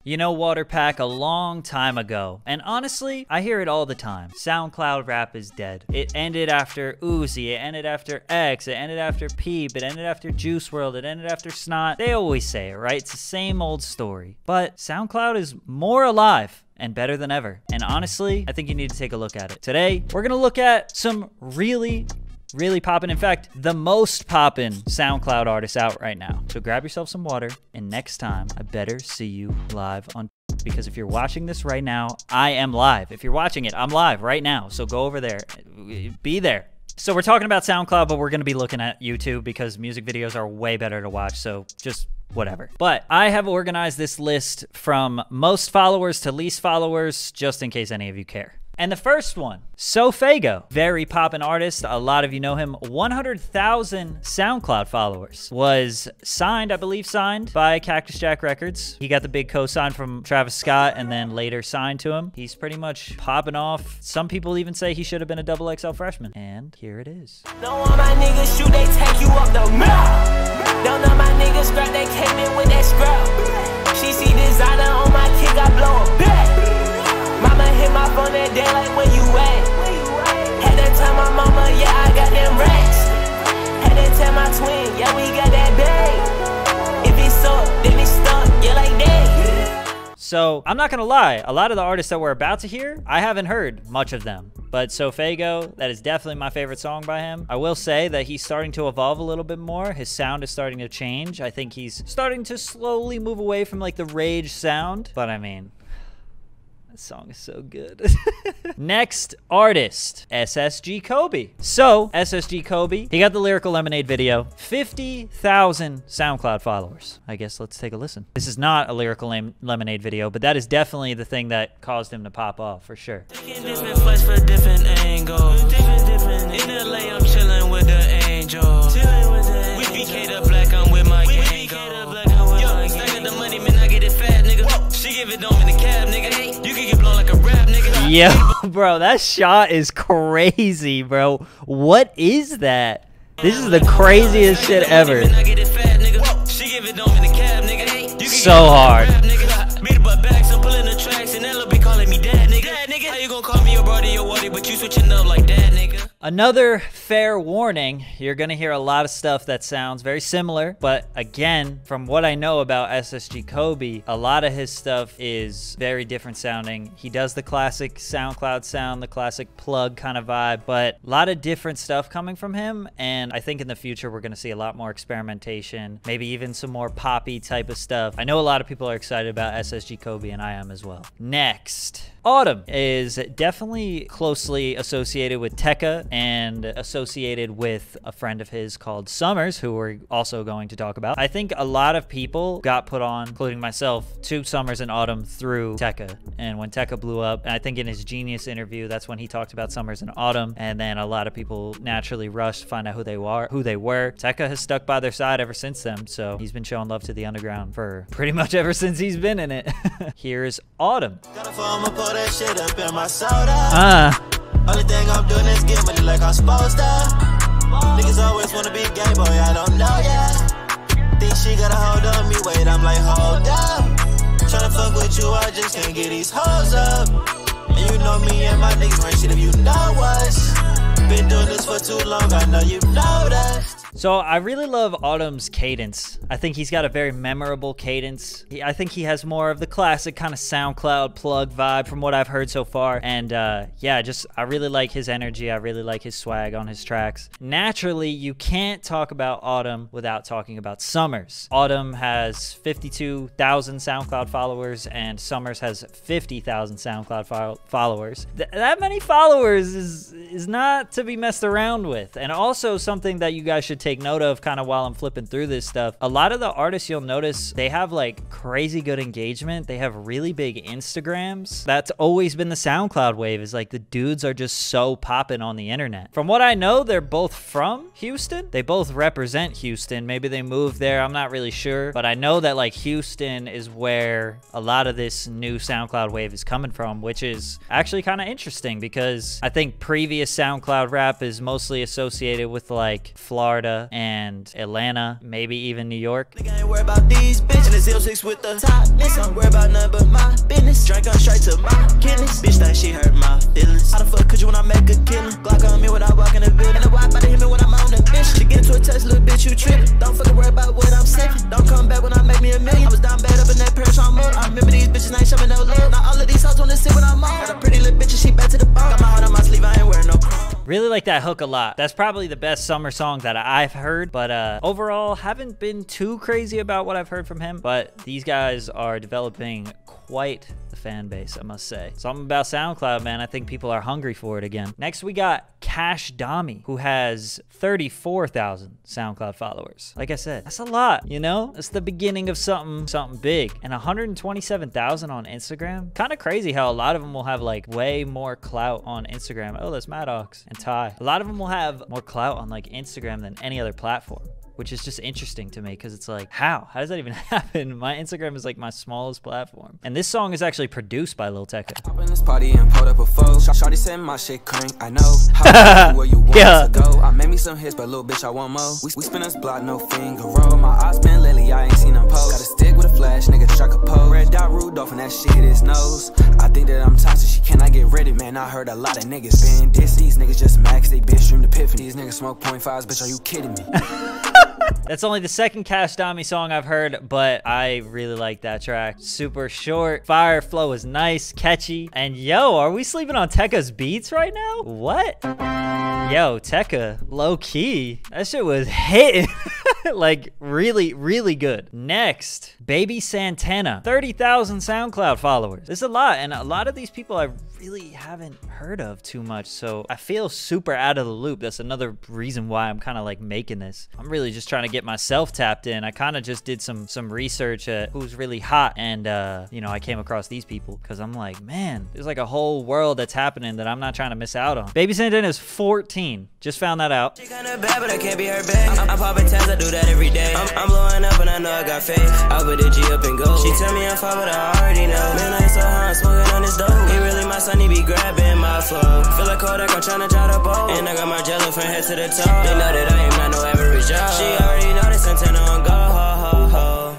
You know, Waterpack, a long time ago, and honestly, I hear it all the time. SoundCloud rap is dead. It ended after Uzi, it ended after X, it ended after Peep, it ended after Juice WRLD, it ended after Snot. They always say it, right? It's the same old story. But SoundCloud is more alive and better than ever. And honestly, I think you need to take a look at it. Today, we're gonna look at some really poppin', in fact, the most poppin' SoundCloud artists out right now. So grab yourself some water, and next time, I better see you live on, because if you're watching this right now, I am live. If you're watching it, I'm live right now. So go over there, be there. So we're talking about SoundCloud, but we're gonna be looking at YouTube because music videos are way better to watch, so just whatever. But I have organized this list from most followers to least followers, just in case any of you care. And the first one, SoFaygo, very poppin' artist. A lot of you know him. 100,000 SoundCloud followers. Was signed, I believe signed by Cactus Jack Records. He got the big co-sign from Travis Scott and then later signed to him. He's pretty much popping off. Some people even say he should have been a XXL freshman. And here it is. Don't want my niggas shoot, they take you up the map. Don't know my niggas scrap, they came in with that scrap. She see designer on my kick, I blow a back. Mama hit my phone that day like, where you at? Had to tell my mama, yeah, I got them racks. Had to tell my twin, yeah, we got that bag. If it's up, then it's stuck, yeah, like that. So, I'm not gonna lie, a lot of the artists that we're about to hear, I haven't heard much of them. But SoFaygo, that is definitely my favorite song by him. I will say that he's starting to evolve a little bit more. His sound is starting to change. I think he's starting to slowly move away from like the rage sound. But I mean, this song is so good. Next artist, SSGKobe. So, SSGKobe, he got the Lyrical Lemonade video. 50,000 SoundCloud followers. I guess let's take a listen. This is not a Lyrical Lemonade video, but that is definitely the thing that caused him to pop off, for sure. Different flesh for different angles. Different. In LA, I'm chilling with the angel. We BK the black, I'm with my gang. Yo, stack the money, man, I get it fat, nigga. She give it dome in the cab, nigga. You can get blown like a rap, nigga. Yo, bro, that shot is crazy, bro. What is that? This is the craziest shit ever. So hard. Another fair warning, you're gonna hear a lot of stuff that sounds very similar, but again, from what I know about SSGKobe, a lot of his stuff is very different sounding. He does the classic SoundCloud sound, the classic plug kind of vibe, but a lot of different stuff coming from him, and I think in the future we're gonna see a lot more experimentation, maybe even some more poppy type of stuff. I know a lot of people are excited about SSGKobe, and I am as well. Next, Autumn is definitely closely associated with Tekka and associated with a friend of his called Summrs, who we're also going to talk about. I think a lot of people got put on, including myself, to Summrs and Autumn through Tekka. And when Tekka blew up, and I think in his Genius interview, that's when he talked about Summrs and Autumn. And then a lot of people naturally rushed to find out who they were. Tekka has stuck by their side ever since then, so he's been showing love to the underground for pretty much ever since he's been in it. Here's Autumn. That shit up in my soda. Only thing I'm doing is get money like I'm supposed to. Niggas always wanna be gay, boy, I don't know, yeah. Think she got a hold on me, wait, I'm like, hold up. Tryna fuck with you, I just can't get these hoes up. And you know me and my niggas, right, shit, if you know us. Been doing this for too long, I know you know that. So I really love Autumn's cadence. I think he's got a very memorable cadence. I think he has more of the classic kind of SoundCloud plug vibe from what I've heard so far. And yeah, I really like his energy. I really like his swag on his tracks. Naturally, you can't talk about Autumn without talking about Summrs. Autumn has 52,000 SoundCloud followers and Summrs has 50,000 SoundCloud followers. That many followers is not to be messed around with. And also something that you guys should take note of kind of while I'm flipping through this stuff. A lot of the artists you'll notice, they have like crazy good engagement. They have really big Instagrams. That's always been the SoundCloud wave, is like the dudes are just so popping on the internet. From what I know, they're both from Houston. They both represent Houston. Maybe they moved there. I'm not really sure. But I know that like Houston is where a lot of this new SoundCloud wave is coming from, which is actually kind of interesting because I think previous SoundCloud rap is mostly associated with like Florida Florida and Atlanta, maybe even New York. Nigga ain't worried about these bitches. And the 06 with the top. Nigga don't worry about nothing but my business. Drink on straight to my kidneys. Bitch think she hurt my feelings. How the fuck could you when I make a killing? Glock on me when I walk in the building. And the wipe out of him when I'm on the bitch. She get into a touch, little bitch, you trippin'. Don't fucking worry about what I'm sippin'. Don't come back when I make me a million. I was down bad up in that purse on mode. I remember these bitches ain't showing no love. Now all of these hoes wanna sit when I'm on. Got a pretty little bitch and she back to the bone. Got my heart on my sleeve, I ain't wearing no chrome. Really like that hook a lot. That's probably the best summer song that I've heard, but overall, haven't been too crazy about what I've heard from him, but these guys are developing quite the fan base, I must say. Something about SoundCloud, man. I think people are hungry for it again. Next, we got hdami, who has 34,000 SoundCloud followers. Like I said, that's a lot, you know? It's the beginning of something big. And 127,000 on Instagram. Kind of crazy how a lot of them will have like way more clout on Instagram. Oh, that's Maddox and Ty. A lot of them will have more clout on like Instagram than any other platform, which is just interesting to me because it's like, how does that even happen? My Instagram is like my smallest platform. And this song is actually produced by Lil Playah. Hop in this party and pulled up a foe. Shorty said my shit crank, I know. How where you want to go? I made me some hits, but little bitch, I want more. We spin this block, no finger roll. My eyes been lately, I ain't seen them post. Got a stick with a flash, nigga strike a pose. Red dot Rudolph and that shit his nose. I think that I'm toxic, she cannot get ready, man. I heard a lot of niggas been diss. These niggas just max, they bitch stream the epiphany. These niggas smoke .5s, bitch, are you kidding me? That's only the second hdami song I've heard, but I really like that track. Super short, fire flow is nice, catchy. And yo, are we sleeping on Tekka's beats right now? What? Yo, Tekka, low key. That shit was hitting. Like really, really good. Next, babysantana, 30,000 SoundCloud followers. This is a lot, and a lot of these people I really haven't heard of too much, so I feel super out of the loop. That's another reason why I'm kind of like making this. I'm really just trying to get myself tapped in. I kind of just did some research at who's really hot, and you know, I came across these people because I'm like, man, there's like a whole world that's happening that I'm not trying to miss out on. babysantana is 14. Just found that out. She kinda bad, but I can't be her bae. I'm popping tags, I do that every day. I'm blowing up and I know I got faith. I put the G up and go. She tell me I'm fine, but I already know. Man, I ain't so high, I'm smoking on this dope. He really my son, he be grabbing my flow. Feel like Kodak, I'm trying to draw the boat. And I got my jello from head to the toe. They know that I am not no average job. She already know this antenna on go, ho, ho, ho.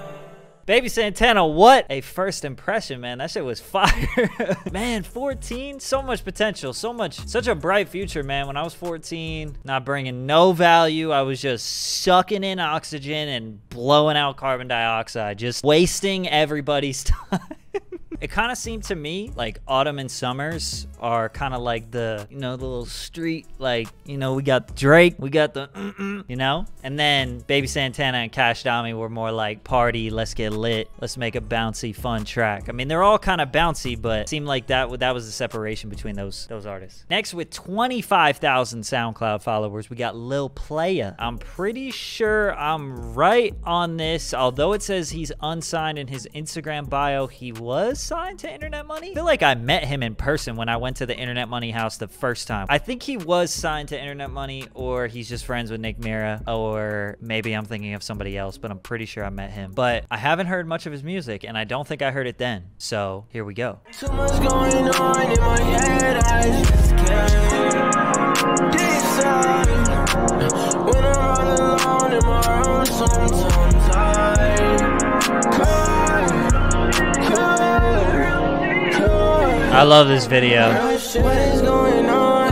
babysantana, what a first impression, man. That shit was fire. Man, 14, so much potential, such a bright future, man. When I was 14, not bringing no value, I was just sucking in oxygen and blowing out carbon dioxide, just wasting everybody's time. It kind of seemed to me like autumn and summers are kind of like the, you know, the little street, like, you know, we got Drake, we got the, you know, and then babysantana and hdami were more like party, let's get lit, let's make a bouncy, fun track. I mean, they're all kind of bouncy, but it seemed like that was the separation between those artists. Next, with 25,000 SoundCloud followers, we got Lil Playah. I'm pretty sure I'm right on this, although it says he's unsigned in his Instagram bio. He was signed to Internet Money. I feel like I met him in person when I went to the Internet Money house the first time. I think he was signed to Internet Money, or he's just friends with Nick Mira, or maybe I'm thinking of somebody else, but I'm pretty sure I met him. But I haven't heard much of his music, and I don't think I heard it then. So here we go. Too much going on in my head, I just can't decide. When I'm all alone in my room, sometimes I cry. I love this video. What is going on?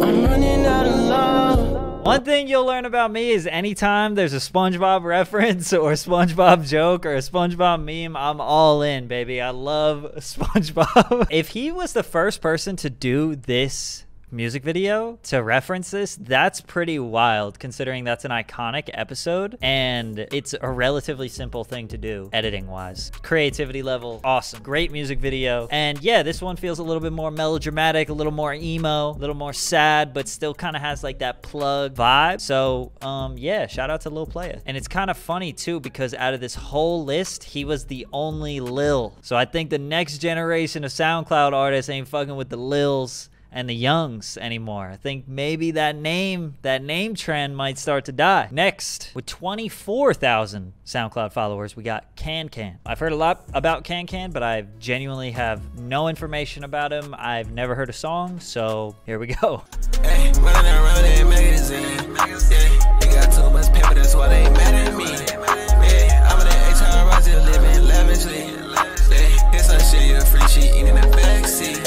I'm running out of love. One thing you'll learn about me is anytime there's a SpongeBob reference or a SpongeBob joke or a SpongeBob meme, I'm all in, baby. I love SpongeBob. If he was the first person to do this music video to reference this, that's pretty wild considering that's an iconic episode and it's a relatively simple thing to do editing wise. Creativity level, awesome. Great music video. And yeah, this one feels a little bit more melodramatic, a little more emo, a little more sad, but still kind of has like that plug vibe. So yeah, shout out to Lil Playah. And it's kind of funny too because out of this whole list, he was the only Lil. So I think the next generation of SoundCloud artists ain't fucking with the Lils. and the youngs anymore. I think maybe that name trend might start to die. Next, with 24,000 SoundCloud followers, we got Kankan. I've heard a lot about Kankan, but I genuinely have no information about him. I've never heard a song, so here we go. Hey, running around in magazine. Yeah, they got too much paper, that's why they ain't mad at me. Yeah, I'm in the HR, I just living lavishly. Yeah, it's some shit, you're free, she eating in the backseat.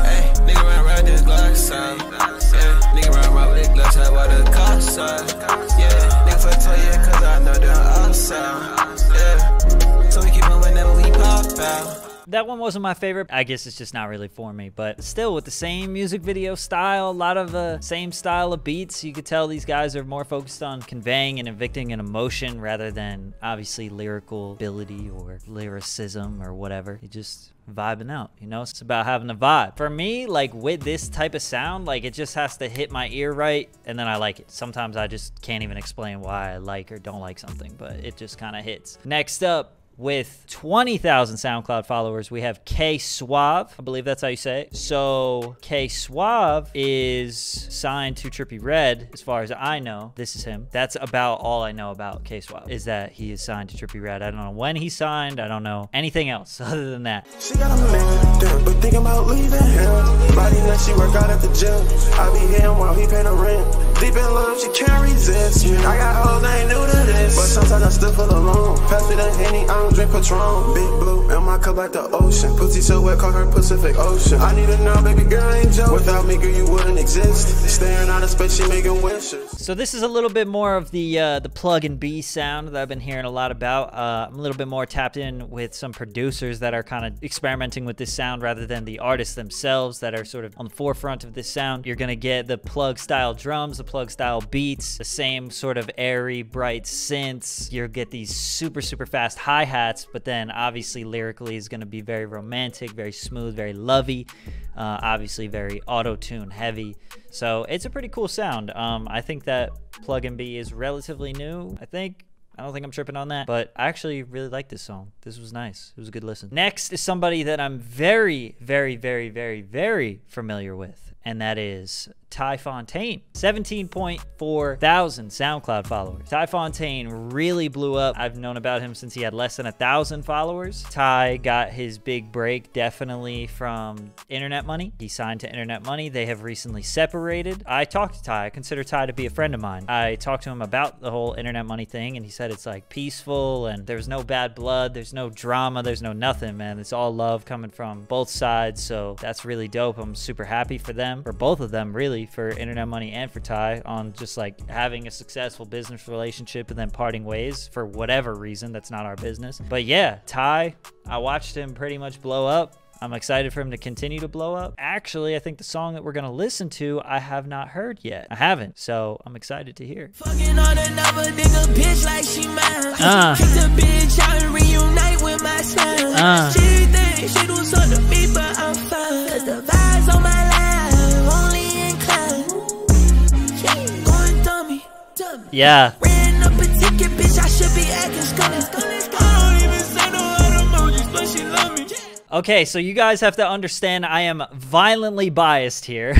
Hey, nigga run around this glass side. Yeah, nigga run around with this glass side while the car side. Yeah, nigga for tell you, cause I know they're outside. Yeah, so we keep on whenever we pop out. That one wasn't my favorite. I guess it's just not really for me, but still with the same music video style, a lot of the same style of beats. You could tell these guys are more focused on conveying and evicting an emotion rather than obviously lyrical ability or lyricism or whatever. You just vibing out, you know? It's about having a vibe. For me, like with this type of sound, like it just has to hit my ear right and then I like it. Sometimes I just can't even explain why I like or don't like something, but it just kind of hits. Next up, with 20,000 SoundCloud followers, we have Suave. I believe that's how you say it. So Suave is signed to Trippie Redd, as far as I know. This is him. That's about all I know about Suave, is that he is signed to Trippie Redd. I don't know when he signed. I don't know anything else other than that. She got a man, but thinking about leaving him. Body that she work out at the gym. I be him while he paying the rent. Deep in love, she can't resist me. I got hoes, I ain't new to this, but sometimes I still feel alone. Pass me the Henny, I don't drink Patron. Big blue in my cup like the ocean. Pussy so wet, call her Pacific Ocean. I need to know, baby girl, I ain't joking. Without me, girl, you wouldn't exist. Staring out of space, she making wishes. So this is a little bit more of the plug and B sound that I've been hearing a lot about. I'm a little bit more tapped in with some producers that are kind of experimenting with this sound rather than the artists themselves that are sort of on the forefront of this sound. You're gonna get the plug style drums, the plug style beats, the same sort of airy, bright synths. You'll get these super, super fast hi-hats, but then obviously lyrically is gonna be very romantic, very smooth, very lovey, obviously very auto-tune heavy. So it's a pretty cool sound. I think that plug and B is relatively new, I don't think I'm tripping on that, but I actually really like this song. This was nice. It was a good listen. Next is somebody that I'm very, very, very, very, very familiar with, and that is TyFontaine. 17.4 thousand SoundCloud followers. TyFontaine really blew up. I've known about him since he had less than 1,000 followers. Ty got his big break definitely from Internet Money. He signed to Internet Money. They have recently separated. I talked to Ty. I consider Ty to be a friend of mine. I talked to him about the whole Internet Money thing, and he said it's like peaceful and there's no bad blood, there's no drama, there's no nothing, man. It's all love coming from both sides, so that's really dope. I'm super happy for them, for both of them really, for Internet Money and for Ty, on just like having a successful business relationship and then parting ways for whatever reason. That's not our business. But yeah, Ty, I watched him pretty much blow up. I'm excited for him to continue to blow up. Actually, I think the song that we're gonna listen to, I have not heard yet. I haven't, so I'm excited to hear. Fucking on another nigga bitch like she mine. Kick the bitch out and reunite with my son. She thinks she do something to me, but I'm fine. Cause the vibes on my life only inclined. Going dummy. Yeah. Ran up a ticket, bitch, I should be acting scummy. I don't even say no other emojis, but she love me. Okay, so you guys have to understand I am violently biased here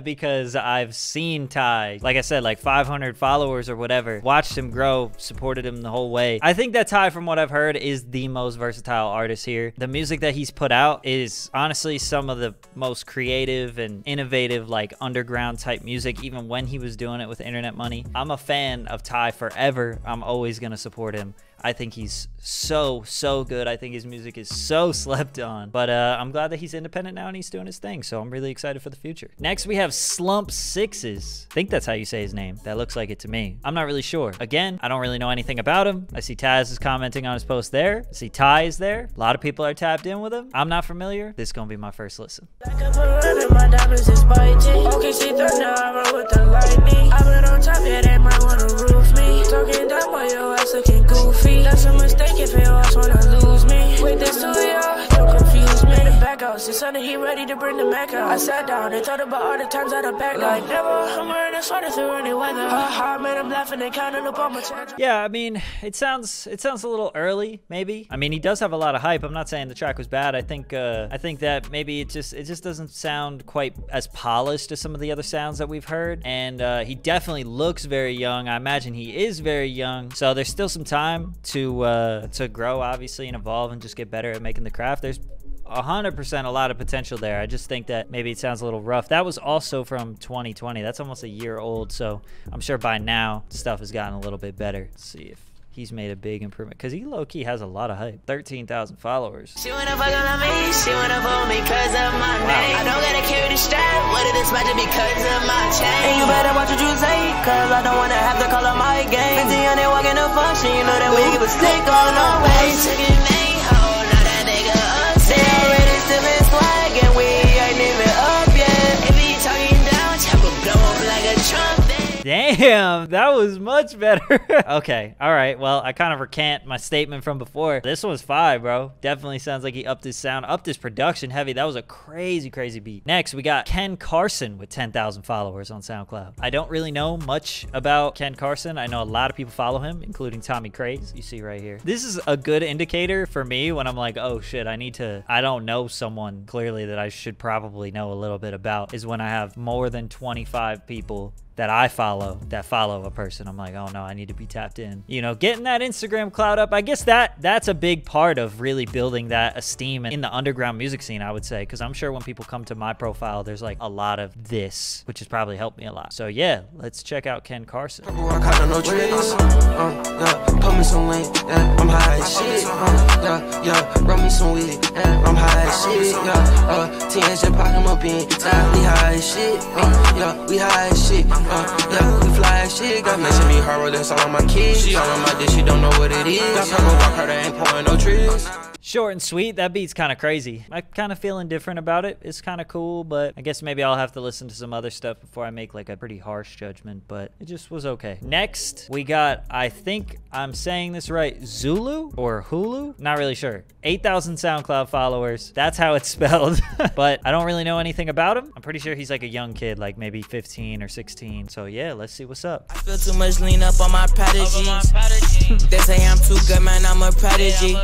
because I've seen Ty, like I said, like 500 followers or whatever, watched him grow, supported him the whole way. I think that Ty, from what I've heard, is the most versatile artist here. The music that he's put out is honestly some of the most creative and innovative, like underground type music, even when he was doing it with Internet Money. I'm a fan of Ty forever. I'm always gonna support him. I think he's so good. I think his music is so slept on. But I'm glad that he's independent now and he's doing his thing. So I'm really excited for the future. Next, we have Slump Sixes. I think that's how you say his name. That looks like it to me. I'm not really sure. Again, I don't really know anything about him. I see Taz is commenting on his post there. I see Ty is there. A lot of people are tapped in with him. I'm not familiar. This is going to be my first listen. That's a mistake if you always wanna lose me. With this to y'all, don't confuse me. The back out since something, he ready to bring the Mac out. I sat down and thought about all the times I'd have back like never. I'm wearing a sweater through any weather. I made him laughing and counting up on my charger. Yeah, I mean, it sounds a little early, maybe. I mean, he does have a lot of hype. I'm not saying the track was bad. I think that maybe it just doesn't sound quite as polished as some of the other sounds that we've heard. And he definitely looks very young. I imagine he is very young. So there's still some time to grow, obviously, and evolve and just get better at making the craft. There's 100% a lot of potential there. I just think that maybe it sounds a little rough. That was also from 2020. That's almost a year old, so I'm sure by now stuff has gotten a little bit better. Let's see if he's made a big improvement, because he low-key has a lot of hype. 13,000 followers. She wanna fuck on me, she wanna pull me cause of my name. I don't gotta carry the strap, what it is magic because of my chain. And you better watch what you say, cause I don't wanna have to call up my game. 50 on it walking the function, you know that we give a stick on no way. Took it, made hoe, now that nigga up. They already still swag and we ain't even up yet. If he talking down, chop will blow up like a trumpet. Damn, that was much better. Okay, all right. Well, I kind of recant my statement from before. This was fire, bro. Definitely sounds like he upped his sound, upped his production heavy. That was a crazy, crazy beat. Next, we got Ken Carson with 10,000 followers on SoundCloud. I don't really know much about Ken Carson. I know a lot of people follow him, including Tommy Craze. You see right here. This is a good indicator for me when I'm like, oh shit, I don't know someone clearly that I should probably know a little bit about, is when I have more than 25 people that I follow that follow a person. I'm like, oh no, I need to be tapped in. You know, getting that Instagram clout up. I guess that's a big part of really building that esteem in the underground music scene, I would say, because I'm sure when people come to my profile, there's like a lot of this, which has probably helped me a lot. So yeah, let's check out Ken Carson. Put me some weed, yeah, I'm high as shit. Rub me some weed, yeah, I'm high as shit. TN's just pop him up in, we high as shit. We high as shit. We fly as shit. Got messing me hard, that's all on my kids. She all on my dick, she don't know what it is. Got purple walk her, they ain't pouring no trees. Short and sweet. That beat's kind of crazy. I kind of feel indifferent about it. It's kind of cool, but I guess maybe I'll have to listen to some other stuff before I make like a pretty harsh judgment, but it just was okay. Next, we got, I think I'm saying this right, Xhulooo or Xhulooo? Not really sure. 8,000 SoundCloud followers. That's how it's spelled. But I don't really know anything about him. I'm pretty sure he's like a young kid, like maybe 15 or 16. So yeah, let's see what's up. I feel too much lean up on my prodigies. They say I'm too good, man, I'm a prodigy.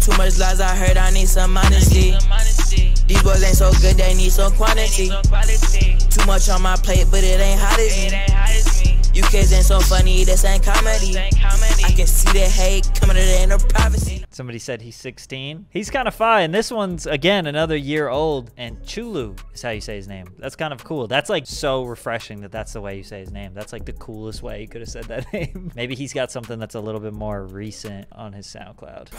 Too much lies, I heard I need some honesty. These boys ain't so good, they need some quantity. Too much on my plate, but it ain't hot as me. You kids ain't so funny, this ain't comedy. I can see the hate coming to the inner privacy. Somebody said he's 16. He's kind of fine. This one's, again, another year old. And Xhulooo is how you say his name. That's kind of cool. That's like so refreshing that that's the way you say his name. That's like the coolest way you could have said that name. Maybe he's got something that's a little bit more recent on his SoundCloud.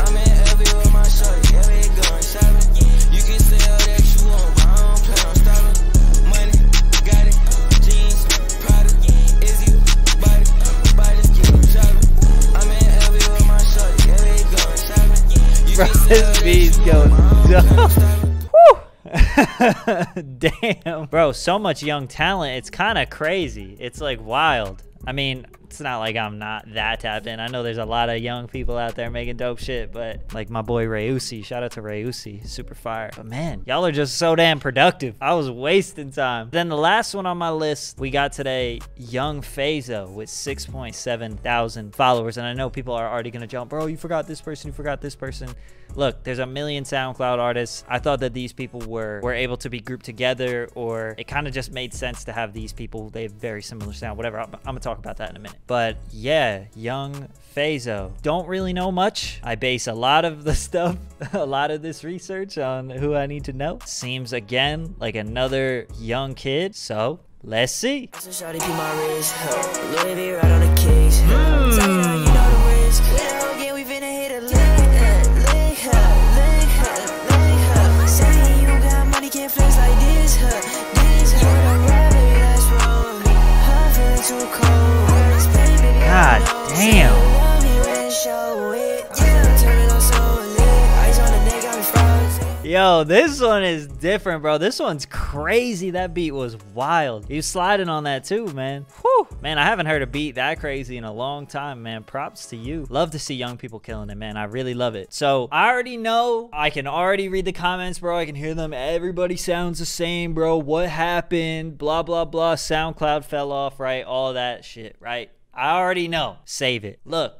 I'm in everywhere my shorty, every going shopping. You can say all that you want, but I don't plan on stopping. Money, got it, jeans, product, is you, body, keep shopping. I'm in everywhere my shorty, every going shopping. Bro, this beat's going Damn. Bro, so much young talent, it's kind of crazy. It's like wild. I mean, it's not like I'm not that tapped in. I know there's a lot of young people out there making dope shit, but like my boy Ray Uzi, shout out to Ray Uzi, super fire. But man, y'all are just so damn productive. I was wasting time. Then the last one on my list we got today, Young Fazo with 6.7 thousand followers. And I know people are already gonna jump, bro, you forgot this person, you forgot this person. Look, there's a million SoundCloud artists. I thought that these people were able to be grouped together, or it kind of just made sense to have these people. They have very similar sound, whatever. I'm gonna talk about that in a minute. But yeah, Young Fazo. Don't really know much. I base a lot of the stuff, a lot of this research on who I need to know. Seems again like another young kid, so let's see. God damn. Yo, this one is different, bro. This one's crazy. That beat was wild. He was sliding on that too, man. Whew. Man, I haven't heard a beat that crazy in a long time, man. Props to you. Love to see young people killing it, man. I really love it. So I already know. I can already read the comments, bro. I can hear them. Everybody sounds the same, bro. What happened? Blah, blah, blah. SoundCloud fell off, right? All that shit, right? I already know. Save it. Look.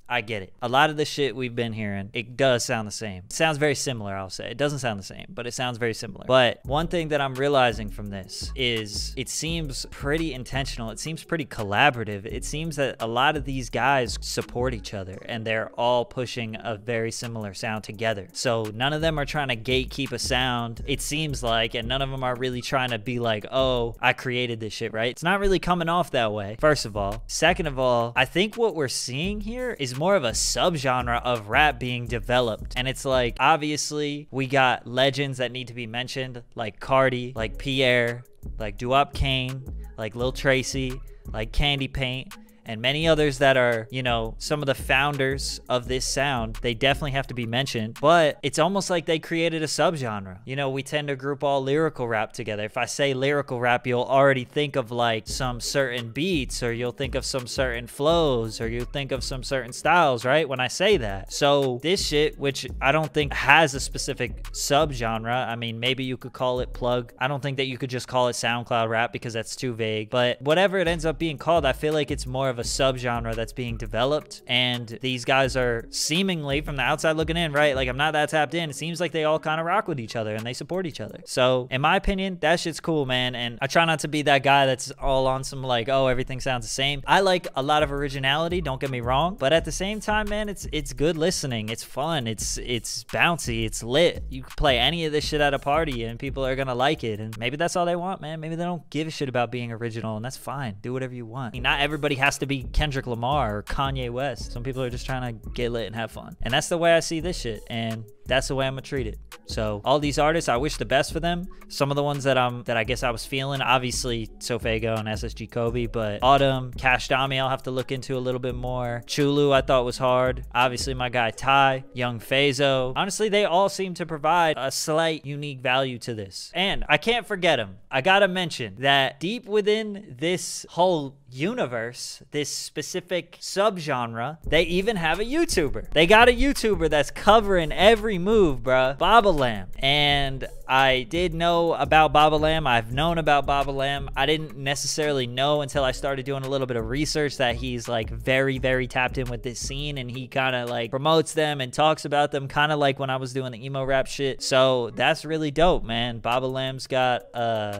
I get it. A lot of the shit we've been hearing, it does sound the same. It sounds very similar, I'll say. It doesn't sound the same, but it sounds very similar. But one thing that I'm realizing from this is it seems pretty intentional. It seems pretty collaborative. It seems that a lot of these guys support each other and they're all pushing a very similar sound together. So none of them are trying to gatekeep a sound, it seems like, and none of them are really trying to be like, oh, I created this shit, right? It's not really coming off that way, first of all. Second of all, I think what we're seeing here is more of a subgenre of rap being developed. And it's like, obviously, we got legends that need to be mentioned, like Cardi, like Pierre, like Duop Kane, like Lil Tracy, like Candy Paint, and many others that are, you know, some of the founders of this sound. They definitely have to be mentioned, but it's almost like they created a subgenre. You know, we tend to group all lyrical rap together. If I say lyrical rap, you'll already think of like some certain beats, or you'll think of some certain flows, or you'll think of some certain styles, right? When I say that. So this shit, which I don't think has a specific subgenre. I mean, maybe you could call it plug. I don't think that you could just call it SoundCloud rap because that's too vague, but whatever it ends up being called, I feel like it's more of a subgenre that's being developed, and these guys are seemingly, from the outside looking in, right? Like, I'm not that tapped in. It seems like they all kind of rock with each other and they support each other. So in my opinion, that shit's cool, man. And I try not to be that guy that's all on some like, oh, everything sounds the same. I like a lot of originality, don't get me wrong, but at the same time, man, it's good listening. It's fun. It's bouncy. It's lit. You can play any of this shit at a party and people are gonna like it, and maybe that's all they want, man. Maybe they don't give a shit about being original, and that's fine. Do whatever you want. I mean, not everybody has to be Kendrick Lamar or Kanye West. Some people are just trying to get lit and have fun, and that's the way I see this shit, and that's the way I'm gonna treat it. So all these artists, I wish the best for them. Some of the ones that I guess I was feeling, obviously SoFaygo and SSGKobe, but Autumn, hdami, I'll have to look into a little bit more. Xhulooo, I thought was hard. Obviously my guy Ty, young Fazo. Honestly, they all seem to provide a slight unique value to this. And I can't forget them. I gotta mention that deep within this whole universe, this specific subgenre, they even have a YouTuber. They got a YouTuber that's covering every move, bruh. Babalam. And I did know about Babalam. I've known about Babalam. I didn't necessarily know until I started doing a little bit of research that he's like very, very tapped in with this scene, and he kind of like promotes them and talks about them, kind of like when I was doing the emo rap shit. So that's really dope, man. Babalam's got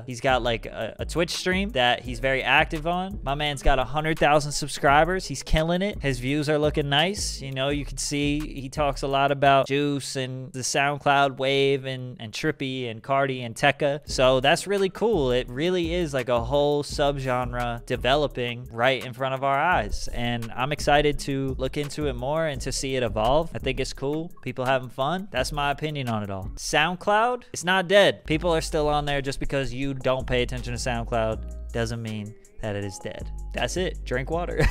he's got like a Twitch stream that he's very active on. My man's got 100,000 subscribers. He's killing it. His views are looking nice. You know, you can see he talks a lot about Juice and the SoundCloud wave and Trippy and Cardi and Tekka. So that's really cool. It really is like a whole subgenre developing right in front of our eyes, and I'm excited to look into it more and to see it evolve. I think it's cool. People having fun. That's my opinion on it all. SoundCloud, it's not dead. People are still on there. Just because you don't pay attention to SoundCloud doesn't mean that it is dead. That's it. Drink water.